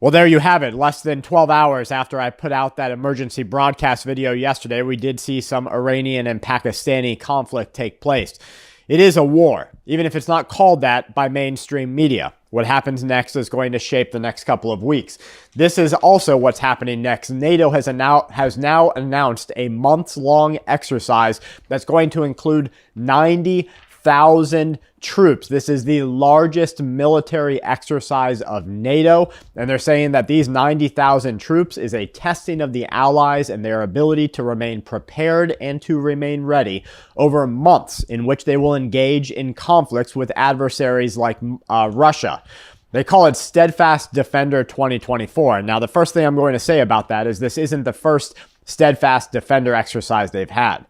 Well, there you have it. Less than 12 hours after I put out that emergency broadcast video yesterday, we did see some Iranian and Pakistani conflict take place. It is a war, even if it's not called that by mainstream media. What happens next is going to shape the next couple of weeks. This is also what's happening next. NATO has now announced a months-long exercise that's going to include 90,000 troops. This is the largest military exercise of NATO, and they're saying that these 90,000 troops is a testing of the allies and their ability to remain prepared and to remain ready over months in which they will engage in conflicts with adversaries like Russia. They call it Steadfast Defender 2024. Now, the first thing I'm going to say about that is this isn't the first Steadfast Defender exercise they've had.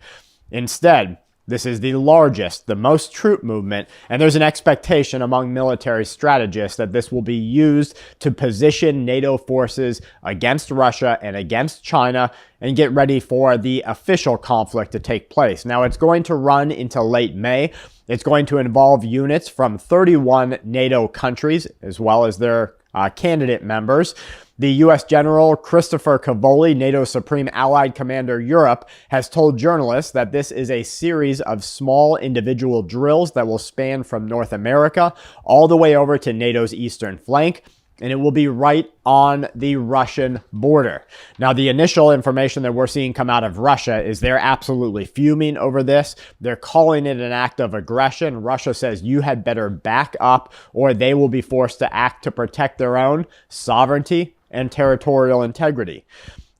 Instead, this is the largest, the most troop movement, and there's an expectation among military strategists that this will be used to position NATO forces against Russia and against China and get ready for the official conflict to take place. Now, it's going to run into late May. It's going to involve units from 31 NATO countries, as well as their candidate members. The U.S. General Christopher Cavoli, NATO's Supreme Allied Commander Europe, has told journalists that this is a series of small individual drills that will span from North America all the way over to NATO's eastern flank, and it will be right on the Russian border. Now, the initial information that we're seeing come out of Russia is they're absolutely fuming over this. They're calling it an act of aggression. Russia says you had better back up or they will be forced to act to protect their own sovereignty and territorial integrity.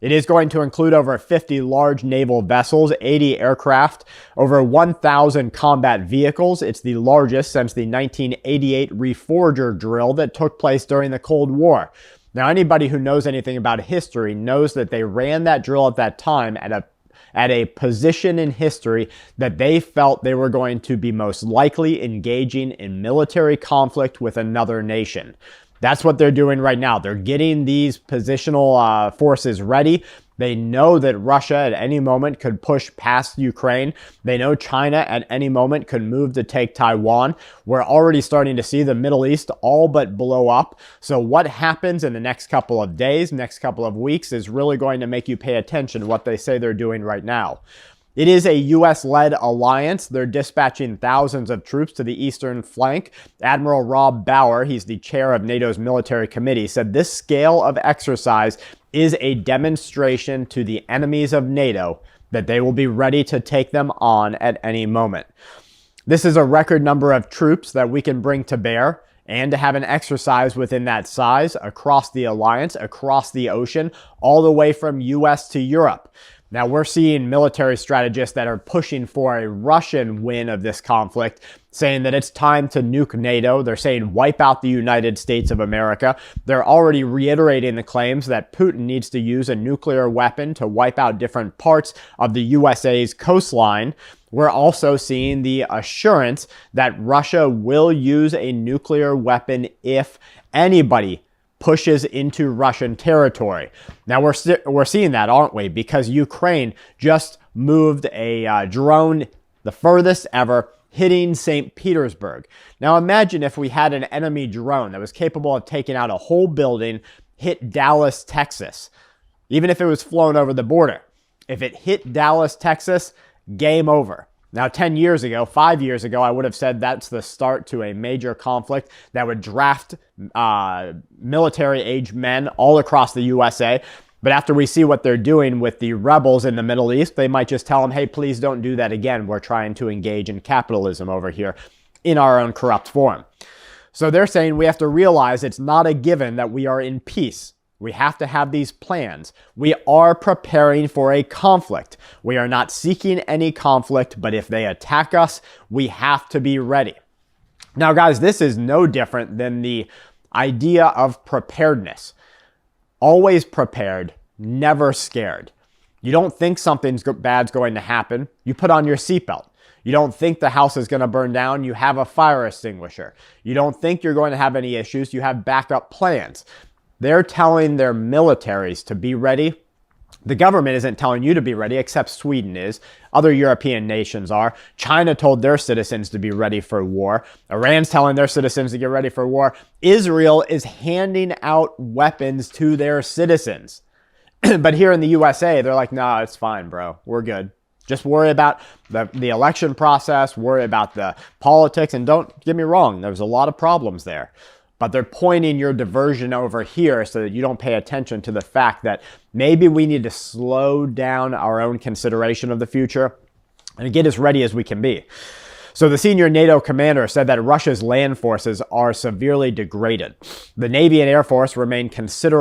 It is going to include over 50 large naval vessels, 80 aircraft, over 1,000 combat vehicles. It's the largest since the 1988 Reforger drill that took place during the Cold War. Now, anybody who knows anything about history knows that they ran that drill at that time at a position in history that they felt they were going to be most likely engaging in military conflict with another nation. That's what they're doing right now. They're getting these positional forces ready. They know that Russia at any moment could push past Ukraine. They know China at any moment could move to take Taiwan. We're already starting to see the Middle East all but blow up. So what happens in the next couple of days, next couple of weeks is really going to make you pay attention to what they say they're doing right now. It is a U.S.-led alliance. They're dispatching thousands of troops to the eastern flank. Admiral Rob Bauer, he's the chair of NATO's military committee, said this scale of exercise is a demonstration to the enemies of NATO that they will be ready to take them on at any moment. This is a record number of troops that we can bring to bear, and to have an exercise within that size across the alliance, across the ocean, all the way from U.S. to Europe. Now, we're seeing military strategists that are pushing for a Russian win of this conflict, saying that it's time to nuke NATO. They're saying wipe out the United States of America. They're already reiterating the claims that Putin needs to use a nuclear weapon to wipe out different parts of the USA's coastline. We're also seeing the assurance that Russia will use a nuclear weapon if anybody pushes into Russian territory. Now, we're seeing that, aren't we? Because Ukraine just moved a drone, the furthest ever, hitting St. Petersburg. Now, imagine if we had an enemy drone that was capable of taking out a whole building, hit Dallas, Texas, even if it was flown over the border. If it hit Dallas, Texas, game over. Now, 10 years ago, 5 years ago, I would have said that's the start to a major conflict that would draft military-age men all across the USA. But after we see what they're doing with the rebels in the Middle East, they might just tell them, hey, please don't do that again. We're trying to engage in capitalism over here in our own corrupt form. So they're saying we have to realize it's not a given that we are in peace. We have to have these plans. We are preparing for a conflict. We are not seeking any conflict, but if they attack us, we have to be ready. Now, guys, this is no different than the idea of preparedness. Always prepared, never scared. You don't think something bad's going to happen, you put on your seatbelt. You don't think the house is going to burn down, you have a fire extinguisher. You don't think you're going to have any issues, you have backup plans. They're telling their militaries to be ready. The government isn't telling you to be ready, except Sweden is. Other European nations are. China told their citizens to be ready for war. Iran's telling their citizens to get ready for war. Israel is handing out weapons to their citizens. But here in the USA, they're like, nah, it's fine, bro. We're good. Just worry about the election process, worry about the politics, and don't get me wrong, there's a lot of problems there. But they're pointing your diversion over here so that you don't pay attention to the fact that maybe we need to slow down our own consideration of the future and get as ready as we can be. So the senior NATO commander said that Russia's land forces are severely degraded. The Navy and Air Force remain considerably